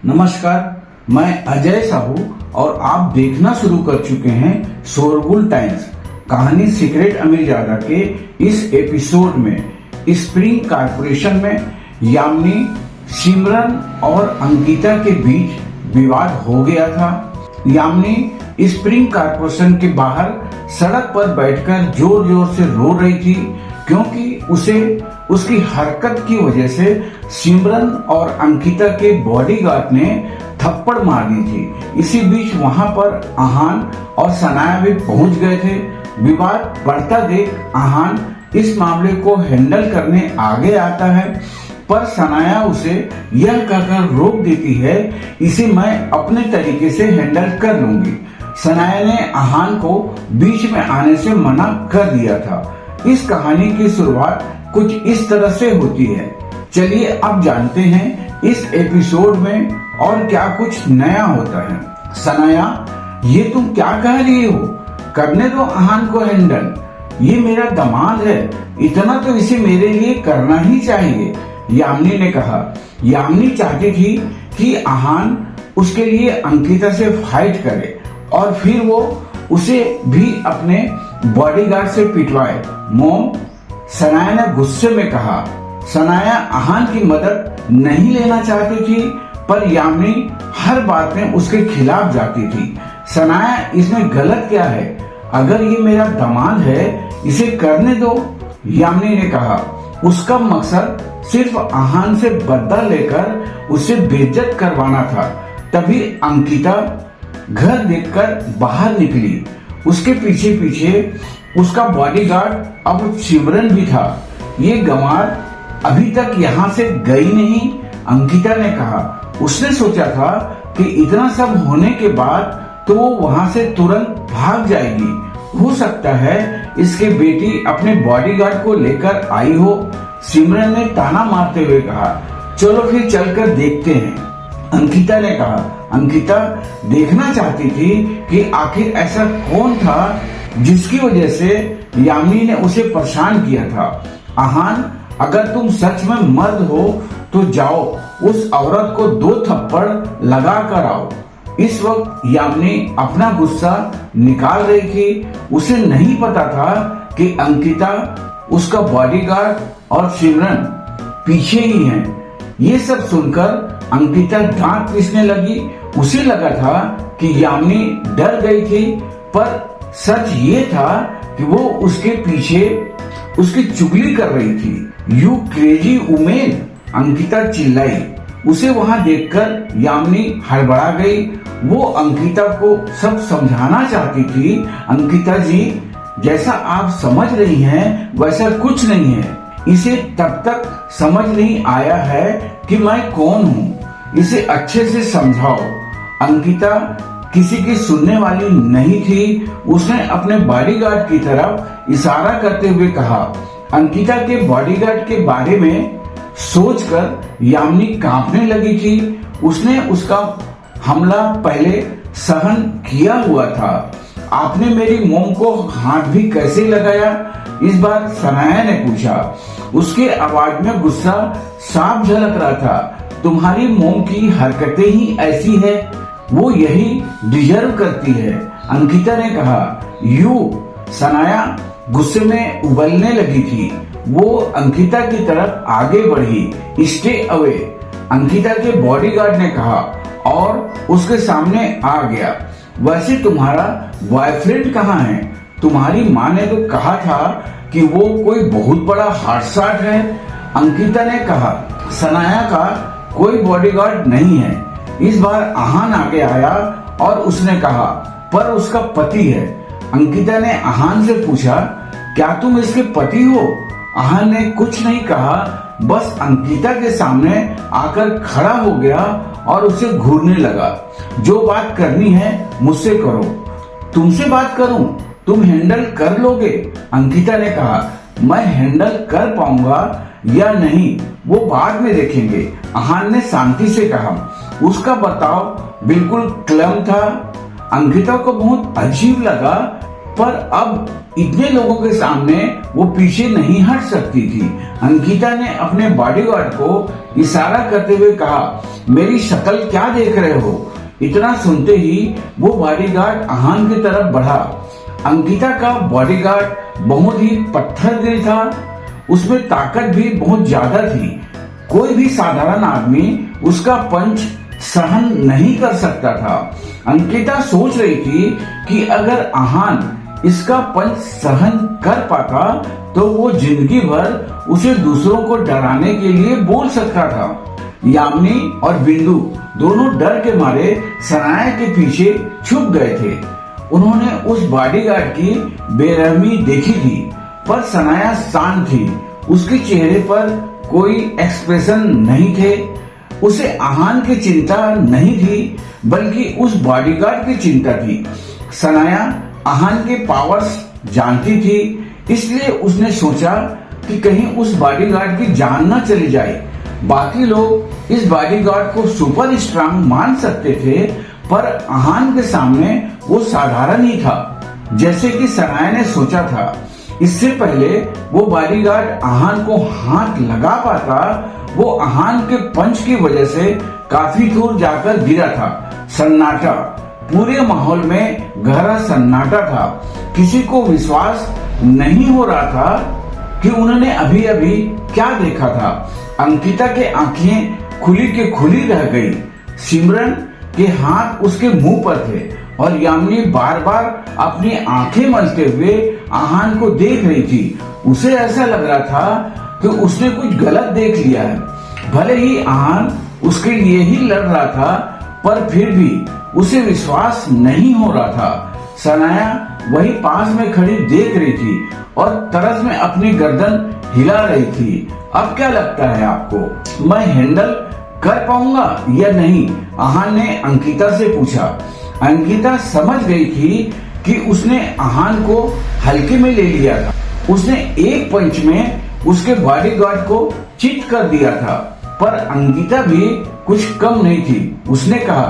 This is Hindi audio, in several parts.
नमस्कार, मैं अजय साहू और आप देखना शुरू कर चुके हैं शोरगुल टाइम्स। कहानी सीक्रेट अमीरजादा के इस एपिसोड में स्प्रिंग कॉर्पोरेशन में यामिनी, सिमरन और अंकिता के बीच विवाद हो गया था। यामिनी स्प्रिंग कॉर्पोरेशन के बाहर सड़क पर बैठकर जोर जोर से रो रही थी क्योंकि उसे उसकी हरकत की वजह से सिमरन और अंकिता के बॉडीगार्ड ने थप्पड़ मार दी थी। इसी बीच वहां पर आहान और सनाया भी पहुंच गए थे। विवाद बढ़ता देख आहान इस मामले को हैंडल करने आगे आता है, पर सनाया उसे यह कहकर रोक देती है, इसे मैं अपने तरीके से हैंडल कर लूंगी। सनाया ने आहान को बीच में आने से मना कर दिया था। इस कहानी की शुरुआत कुछ इस तरह से होती है। चलिए अब जानते हैं इस एपिसोड में और क्या कुछ नया होता है। सनाया, ये तुम क्या कह रही हो? करने दो आहान को हैंडल, ये मेरा दामाद है, इतना तो इसे मेरे लिए करना ही चाहिए, यामिनी ने कहा। यामिनी चाहती थी कि आहान उसके लिए अंकिता से फाइट करे और फिर वो उसे भी अपने बॉडीगार्ड से पिटवाए। मोम, सनाया ने गुस्से में कहा। सनाया आहान की मदद नहीं लेना चाहती थी, पर यामिनी हर बात में उसके खिलाफ जाती थी। सनाया, इसमें गलत क्या है? अगर ये मेरा दामाद है, इसे करने दो, यामिनी ने कहा। उसका मकसद सिर्फ आहान से बदला लेकर उसे बेइज्जत करवाना था। तभी अंकिता घर देखकर बाहर निकली। उसके पीछे पीछे उसका बॉडीगार्ड अब सिमरन भी था। ये गंवार अभी तक यहाँ से गई नहीं, अंकिता ने कहा। उसने सोचा था कि इतना सब होने के बाद तो वो वहाँ से तुरंत भाग जाएगी। हो सकता है इसके बेटी अपने बॉडीगार्ड को लेकर आई हो। सिमरन ने ताना मारते हुए कहा, चलो फिर चलकर देखते हैं, अंकिता ने कहा। अंकिता देखना चाहती थी कि आखिर ऐसा कौन था जिसकी वजह से यामिनी ने उसे परेशान किया था। आहान, अगर तुम सच में मर्द हो तो जाओ उस औरत को 2 थप्पड़ लगा कर आओ। इस वक्त यामिनी अपना गुस्सा निकाल रही थी। उसे नहीं पता था कि अंकिता, उसका बॉडीगार्ड और सिमरन पीछे ही हैं। ये सब सुनकर अंकिता दांत पीसने लगी। उसे लगा था कि यामिनी डर गई थी, पर सच ये था कि वो उसके पीछे उसकी चुगली कर रही थी। यू क्रेजी वुमेन, अंकिता चिल्लाई। उसे वहां देखकर यामिनी हड़बड़ा गई। वो अंकिता को सब समझाना चाहती थी। अंकिता जी, जैसा आप समझ रही हैं वैसा कुछ नहीं है। इसे तब तक समझ नहीं आया है कि मैं कौन हूँ। इसे अच्छे से समझाओ। अंकिता किसी की सुनने वाली नहीं थी। उसने अपने बॉडीगार्ड की तरफ इशारा करते हुए कहा। अंकिता के बॉडीगार्ड के बारे में सोचकर यामिनी कांपने लगी थी। उसने उसका हमला पहले सहन किया हुआ था। आपने मेरी मोम को हाथ भी कैसे लगाया? इस बार सनाया ने पूछा। उसके आवाज में गुस्सा साफ झलक रहा था। तुम्हारी मोम की हरकतें ही ऐसी है, वो यही डिजर्व करती है, अंकिता ने कहा। यू, सनाया गुस्से में उबलने लगी थी। वो अंकिता की तरफ आगे बढ़ी। स्टे अवे, अंकिता के बॉडीगार्ड ने कहा और उसके सामने आ गया। वैसे तुम्हारा बॉयफ्रेंड कहाँ है? तुम्हारी माँ ने तो कहा था कि वो कोई बहुत बड़ा हादसा है, अंकिता ने कहा। सनाया का कोई बॉडीगार्ड नहीं है। इस बार आहान आगे आया और उसने कहा, पर उसका पति है। अंकिता ने आहान से पूछा, क्या तुम इसके पति हो? आहान ने कुछ नहीं कहा, बस अंकिता के सामने आकर खड़ा हो गया और उसे घूरने लगा। जो बात करनी है मुझसे करो। तुमसे बात करूं? तुम हैंडल कर लोगे? अंकिता ने कहा। मैं हैंडल कर पाऊंगा या नहीं वो बाद में देखेंगे, आहान ने शांति से कहा। उसका बर्ताव बिल्कुल क्लम था। अंकिता को बहुत अजीब लगा पर अब इतने लोगों के सामने वो पीछे नहीं हट सकती थी। अंकिता ने अपने बॉडीगार्ड को इशारा करते हुए कहा, मेरी शक्ल क्या देख रहे हो? इतना सुनते ही वो बॉडीगार्ड आहान की तरफ बढ़ा। अंकिता का बॉडीगार्ड बहुत ही पत्थर दिल था, उसमें ताकत भी बहुत ज्यादा थी। कोई भी साधारण आदमी उसका पंच सहन नहीं कर सकता था। अंकिता सोच रही थी कि अगर आहान इसका पंच सहन कर पाता तो वो जिंदगी भर उसे दूसरों को डराने के लिए बोल सकता था। यामिनी और बिंदु दोनों डर के मारे सनाया के पीछे छुप गए थे। उन्होंने उस बॉडीगार्ड की बेरहमी देखी थी, पर सनाया शांत थी। उसके चेहरे पर कोई एक्सप्रेशन नहीं थे। उसे आहान की चिंता नहीं थी, बल्कि उस बॉडीगार्ड की चिंता थी। सनाया आहान के पावर्स जानती थी, इसलिए उसने सोचा कि कहीं उस बॉडीगार्ड की जान न चली जाए। बाकी लोग इस बॉडीगार्ड को सुपर स्ट्रांग मान सकते थे, पर आहान के सामने वो साधारण ही था, जैसे कि सनाया ने सोचा था। इससे पहले वो बॉडीगार्ड आहान को हाथ लगा पाता, वो आहान के पंच की वजह से काफी दूर जाकर गिरा था। सन्नाटा, पूरे माहौल में गहरा सन्नाटा था। किसी को विश्वास नहीं हो रहा था कि उन्होंने अभी अभी क्या देखा था। अंकिता के आंखें खुली के खुली रह गई। सिमरन के हाथ उसके मुंह पर थे और यामिनी बार बार अपनी आंखें मलते हुए आहान को देख रही थी। उसे ऐसा लग रहा था कि उसने कुछ गलत देख लिया है। भले ही आहान उसके लिए ही लड़ रहा था, पर फिर भी उसे विश्वास नहीं हो रहा था। सनाया वही पास में खड़ी देख रही थी और तरस में अपनी गर्दन हिला रही थी। अब क्या लगता है आपको, मैं हैंडल कर पाऊंगा या नहीं? आहान ने अंकिता से पूछा। अंकिता समझ गई थी कि उसने आहान को हल्के में ले लिया था। उसने एक पंच में उसके बॉडीगार्ड को चित कर दिया था, पर अंकिता भी कुछ कम नहीं थी। उसने कहा,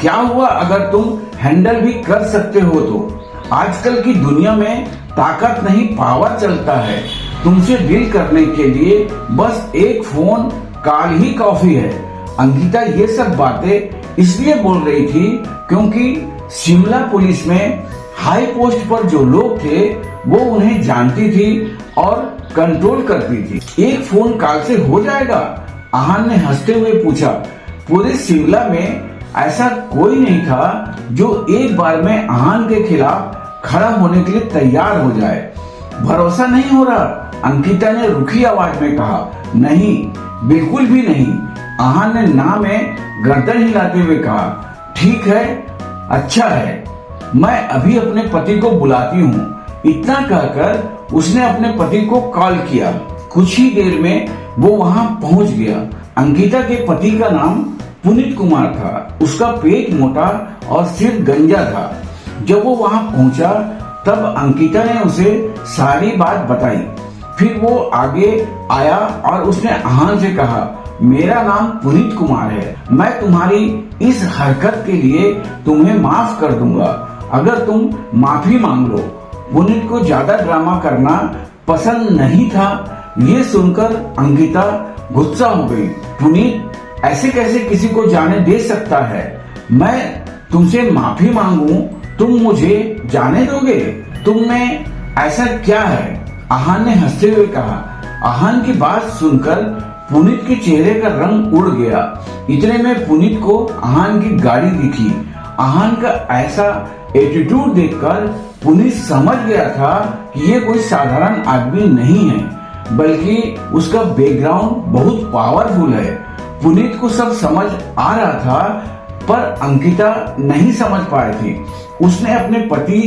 क्या हुआ अगर तुम हैंडल भी कर सकते हो तो? आजकल की दुनिया में ताकत नहीं पावर चलता है। तुमसे डील करने के लिए बस एक फोन कॉल ही काफी है। अंकिता ये सब बातें इसलिए बोल रही थी क्योंकि शिमला पुलिस में हाई पोस्ट पर जो लोग थे वो उन्हें जानती थी और कंट्रोल करती थी। एक फोन कॉल से हो जाएगा? आहान ने हंसते हुए पूछा। पूरे शिमला में ऐसा कोई नहीं था जो एक बार में आहान के खिलाफ खड़ा होने के लिए तैयार हो जाए। भरोसा नहीं हो रहा? अंकिता ने रुखी आवाज में कहा। नहीं, बिल्कुल भी नहीं। आहान ने ना में गर्दन हिलाते हुए कहा। ठीक है, अच्छा है, मैं अभी अपने पति को बुलाती हूँ। इतना कहकर उसने अपने पति को कॉल किया। कुछ ही देर में वो वहाँ पहुँच गया। अंकिता के पति का नाम पुनीत कुमार था। उसका पेट मोटा और सिर गंजा था। जब वो वहाँ पहुंचा तब अंकिता ने उसे सारी बात बताई। फिर वो आगे आया और उसने आहान से कहा, मेरा नाम पुनीत कुमार है। मैं तुम्हारी इस हरकत के लिए तुम्हें माफ कर दूंगा अगर तुम माफी मांग लो। पुनीत को ज्यादा ड्रामा करना पसंद नहीं था। ये सुनकर अंकिता गुस्सा हो गई। पुनीत ऐसे कैसे किसी को जाने दे सकता है? मैं तुमसे माफी मांगूं, तुम मुझे जाने दोगे? तुम में ऐसा क्या है? आहान ने हंसते हुए कहा। आहान की बात सुनकर पुनीत के चेहरे का रंग उड़ गया। इतने में पुनीत को आहान की गाड़ी दिखी। आहान का ऐसा एटीट्यूड देखकर पुनीत समझ गया था कि ये कोई साधारण आदमी नहीं है, बल्कि उसका बैकग्राउंड बहुत पावरफुल है। पुनीत को सब समझ आ रहा था, पर अंकिता नहीं समझ पाई थी। उसने अपने पति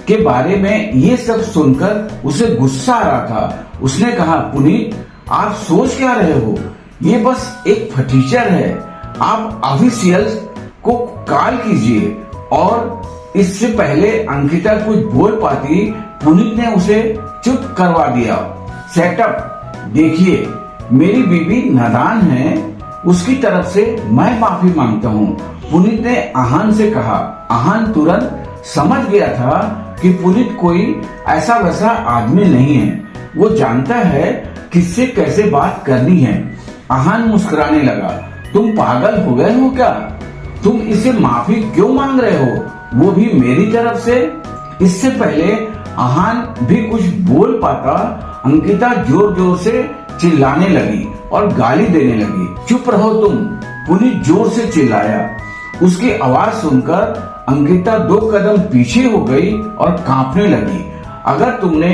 के बारे में ये सब सुनकर उसे गुस्सा आ रहा था। उसने कहा, पुनीत, आप सोच क्या रहे हो? ये बस एक फटीचर है। आप ऑफिशियल्स को कॉल कीजिए। और इससे पहले अंकिता कुछ बोल पाती, पुनीत ने उसे चुप करवा दिया। सेटअप देखिए, मेरी बीवी नादान है, उसकी तरफ से मैं माफी मांगता हूँ, पुनीत ने आहान से कहा। आहान तुरंत समझ गया था कि पुनीत कोई ऐसा वैसा आदमी नहीं है, वो जानता है किससे कैसे बात करनी है। आहान मुस्कुराने लगा। तुम पागल हो गए हो क्या? तुम इसे माफी क्यों मांग रहे हो, वो भी मेरी तरफ से? इससे पहले आहान भी कुछ बोल पाता, अंकिता जोर जोर से चिल्लाने लगी और गाली देने लगी। चुप रहो तुम, पुनीत जोर से चिल्लाया। उसकी आवाज सुनकर अंकिता 2 कदम पीछे हो गई और कांपने लगी। अगर तुमने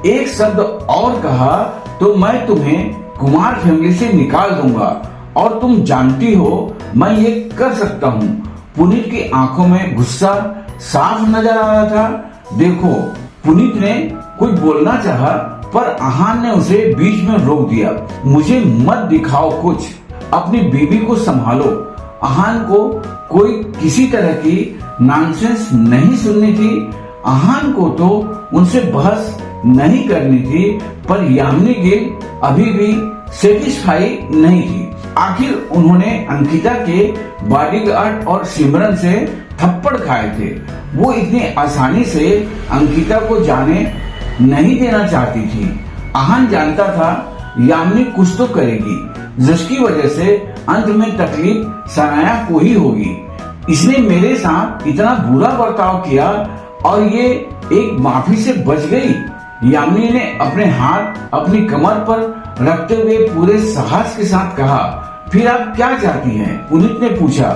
एक शब्द और कहा तो मैं तुम्हें कुमार फैमिली से निकाल दूंगा, और तुम जानती हो मैं ये कर सकता हूँ। पुनीत की आंखों में गुस्सा साफ नजर आ रहा था। देखो, पुनीत ने कुछ बोलना चाहा, पर आहान ने उसे बीच में रोक दिया। मुझे मत दिखाओ कुछ, अपनी बीवी को संभालो। आहान को कोई किसी तरह की नॉनसेंस नहीं सुननी थी। आहान को तो उनसे बहस नहीं करनी थी, पर यामिनी गिल अभी भी सेटिस्फाई नहीं थी। आखिर उन्होंने अंकिता के बॉडीगार्ड और सिमरन से थप्पड़ खाए थे। वो इतनी आसानी से अंकिता को जाने नहीं देना चाहती थी। आहान जानता था यामिनी कुछ तो करेगी, जिसकी वजह से अंत में तकलीफ सनाया को ही होगी। इसने मेरे साथ इतना बुरा बर्ताव किया और ये एक माफी से बच गई। यामिनी ने अपने हाथ अपनी कमर पर रखते हुए पूरे साहस के साथ कहा। फिर आप क्या चाहती हैं? पुनीत ने पूछा।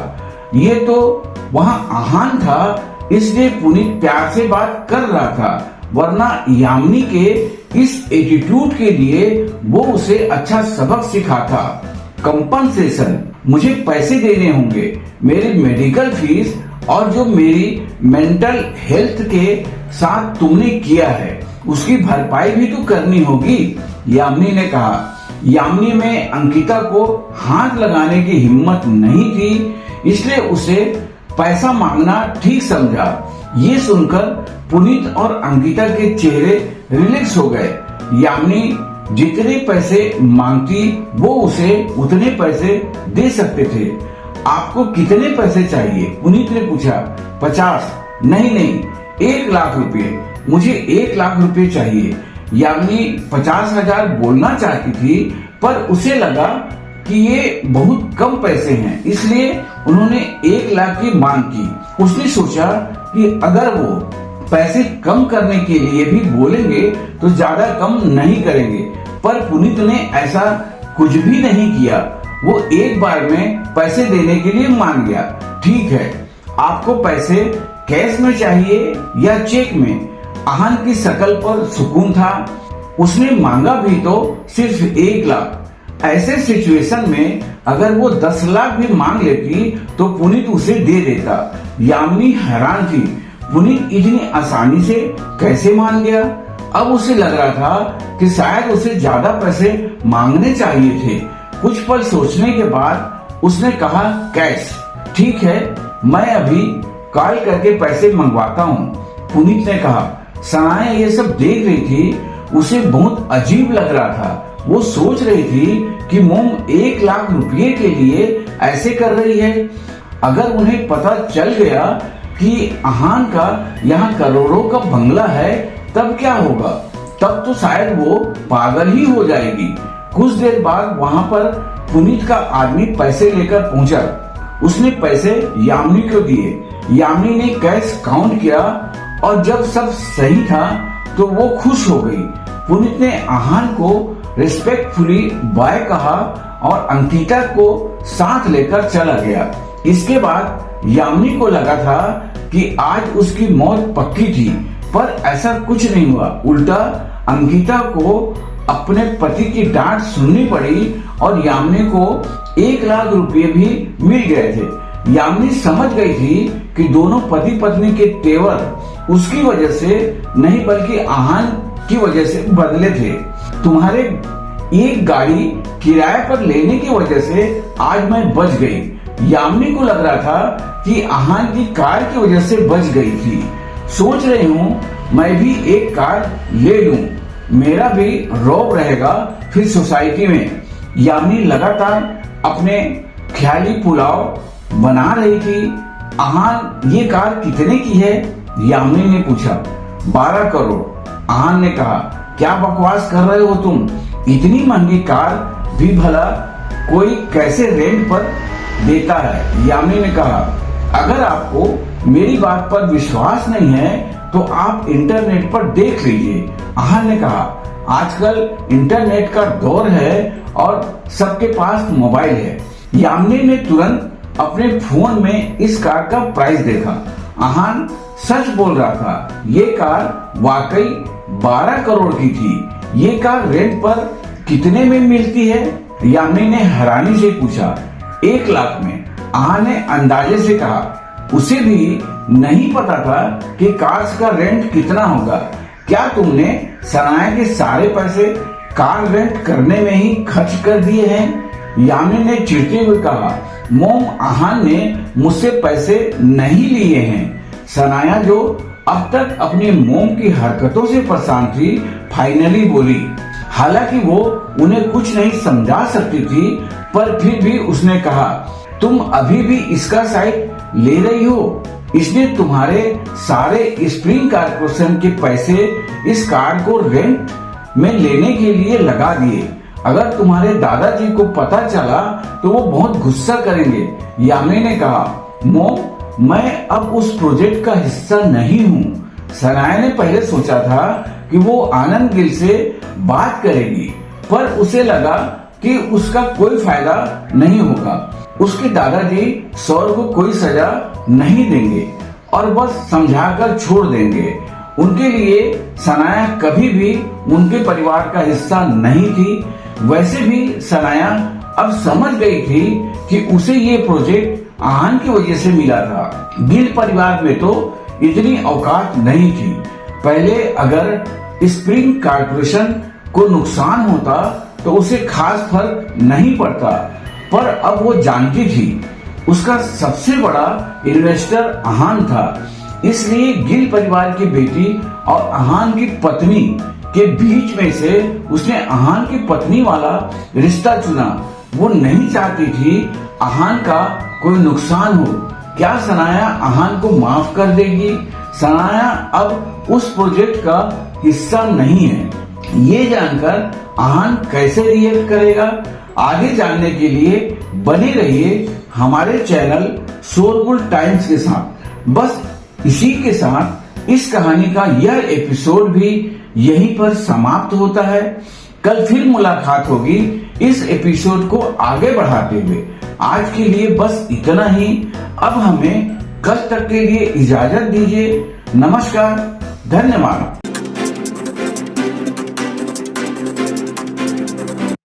ये तो वहाँ आहान था, इसलिए पुनीत प्यार से बात कर रहा था, वरना यामिनी के इस एटीट्यूड के लिए वो उसे अच्छा सबक सिखाता। कंपनसेशन, मुझे पैसे देने होंगे, मेरी मेडिकल फीस और जो मेरी मेंटल हेल्थ के साथ तुमने किया है उसकी भरपाई भी तो करनी होगी, यामिनी ने कहा। यामिनी में अंकिता को हाथ लगाने की हिम्मत नहीं थी, इसलिए उसे पैसा मांगना ठीक समझा। ये सुनकर पुनीत और अंकिता के चेहरे रिलैक्स हो गए। यामिनी जितने पैसे मांगती वो उसे उतने पैसे दे सकते थे। आपको कितने पैसे चाहिए? पुनीत ने पूछा। 50? नहीं, 1 लाख रुपए, मुझे 1 लाख रुपए चाहिए। यामिनी 50,000 बोलना चाहती थी, पर उसे लगा कि ये बहुत कम पैसे हैं, इसलिए उन्होंने 1 लाख की मांग की। उसने सोचा कि अगर वो पैसे कम करने के लिए भी बोलेंगे तो ज्यादा कम नहीं करेंगे, पर पुनीत ने ऐसा कुछ भी नहीं किया। वो एक बार में पैसे देने के लिए मान गया। ठीक है, आपको पैसे कैश में चाहिए या चेक में? आहान की शक्ल पर सुकून था। उसने मांगा भी तो सिर्फ 1 लाख। ऐसे सिचुएशन में अगर वो 10 लाख भी मांग लेती तो पुनीत उसे दे देता। यामिनी हैरान थी, पुनीत इतनी आसानी से कैसे मान गया। अब उसे लग रहा था कि शायद उसे ज्यादा पैसे मांगने चाहिए थे। कुछ पल सोचने के बाद उसने कहा, कैश? ठीक है, मैं अभी कॉल करके पैसे मंगवाता हूँ, पुनीत ने कहा। सनाया ये सब देख रही थी, उसे बहुत अजीब लग रहा था। वो सोच रही थी कि मोम 1 लाख रुपए के लिए ऐसे कर रही है। अगर उन्हें पता चल गया कि आहान का यहाँ करोड़ों का बंगला है तब क्या होगा? तब तो शायद वो पागल ही हो जाएगी। कुछ देर बाद वहाँ पर पुनीत का आदमी पैसे लेकर पहुंचा। उसने पैसे यामिनी को दिए। यामिनी ने कैश काउंट किया और जब सब सही था तो वो खुश हो गई। पुनीत ने आहान को रिस्पेक्टफुली बाय कहा और अंकिता को साथ लेकर चला गया। इसके बाद यामिनी को लगा था कि आज उसकी मौत पक्की थी, पर ऐसा कुछ नहीं हुआ। उल्टा अंकिता को अपने पति की डांट सुननी पड़ी और यामिनी को 1 लाख रुपए भी मिल गए थे। यामिनी समझ गई थी कि दोनों पति पत्नी के तेवर उसकी वजह से नहीं बल्कि आहान की वजह से बदले थे। तुम्हारे एक गाड़ी किराए पर लेने की वजह से आज मैं बच गई। यामिनी को लग रहा था कि आहान की कार की वजह से बच गई थी। सोच रही हूँ मैं भी एक कार ले लूं, मेरा भी रौब रहेगा फिर सोसाइटी में। यामिनी लगातार अपने ख्याली पुलाव बना रही थी। आहान ये कार कितने की है? यामिनी ने पूछा। 12 करोड़। आहान ने कहा, क्या बकवास कर रहे हो तुम, इतनी महंगी कार भी भला कोई कैसे रेंट पर देता है। यामिनी ने कहा, अगर आपको मेरी बात पर विश्वास नहीं है तो आप इंटरनेट पर देख लीजिए। आहान ने कहा, आजकल इंटरनेट का दौर है और सबके पास मोबाइल है। यामिनी ने तुरंत अपने फोन में इस कार का प्राइस देखा। आहान सच बोल रहा था, ये कार वाकई 12 करोड़ की थी। ये कार रेंट पर कितने में मिलती है? यामिनी ने हैरानी से पूछा। 1 लाख में। आहान ने अंदाजे से कहा। उसे भी नहीं पता था कि कार्स का रेंट कितना होगा। क्या तुमने सनाया के सारे पैसे कार रेंट करने में ही खर्च कर दिए हैं? यामिनी ने चिढ़ते हुए कहा, मोम, आहान ने मुझसे पैसे नहीं लिए हैं। सनाया, जो अब तक अपनी मोम की हरकतों से परेशान थी, फाइनली बोली। हालांकि वो उन्हें कुछ नहीं समझा सकती थी, पर फिर भी उसने कहा, तुम अभी भी इसका साइड ले रही हो? इसने तुम्हारे सारे स्प्रिंग कारपोरेशन के पैसे इस कार को रेंट में लेने के लिए लगा दिए। अगर तुम्हारे दादाजी को पता चला तो वो बहुत गुस्सा करेंगे। यामिनी ने कहा, मोम, मैं अब उस प्रोजेक्ट का हिस्सा नहीं हूँ। सनाया ने पहले सोचा था कि वो आनंद गिल से बात करेगी, पर उसे लगा कि उसका कोई फायदा नहीं होगा। उसके दादाजी सौर को कोई सजा नहीं देंगे और बस समझाकर छोड़ देंगे। उनके लिए सनाया कभी भी उनके परिवार का हिस्सा नहीं थी। वैसे भी सनाया अब समझ गई थी कि उसे ये प्रोजेक्ट आहान की वजह से मिला था। गिल परिवार में तो इतनी औकात नहीं थी। पहले अगर स्प्रिंग कारपोरेशन को नुकसान होता तो उसे खास फर्क नहीं पड़ता, पर अब वो जानती थी उसका सबसे बड़ा इन्वेस्टर आहान था। इसलिए गिल परिवार की बेटी और आहान की पत्नी के बीच में से उसने आहान की पत्नी वाला रिश्ता चुना। वो नहीं चाहती थी आहान का कोई नुकसान हो। क्या सनाया आहान को माफ कर देगी? सनाया अब उस प्रोजेक्ट का हिस्सा नहीं है। ये जानकर आहान कैसे रिएक्ट करेगा? आगे जानने के लिए बने रहिए हमारे चैनल शोरगुल टाइम्स के साथ। बस इसी के साथ इस कहानी का यह एपिसोड भी यहीं पर समाप्त होता है। कल फिर मुलाकात होगी इस एपिसोड को आगे बढ़ाते हुए। आज के लिए बस इतना ही। अब हमें कल तक के लिए इजाजत दीजिए। नमस्कार, धन्यवाद।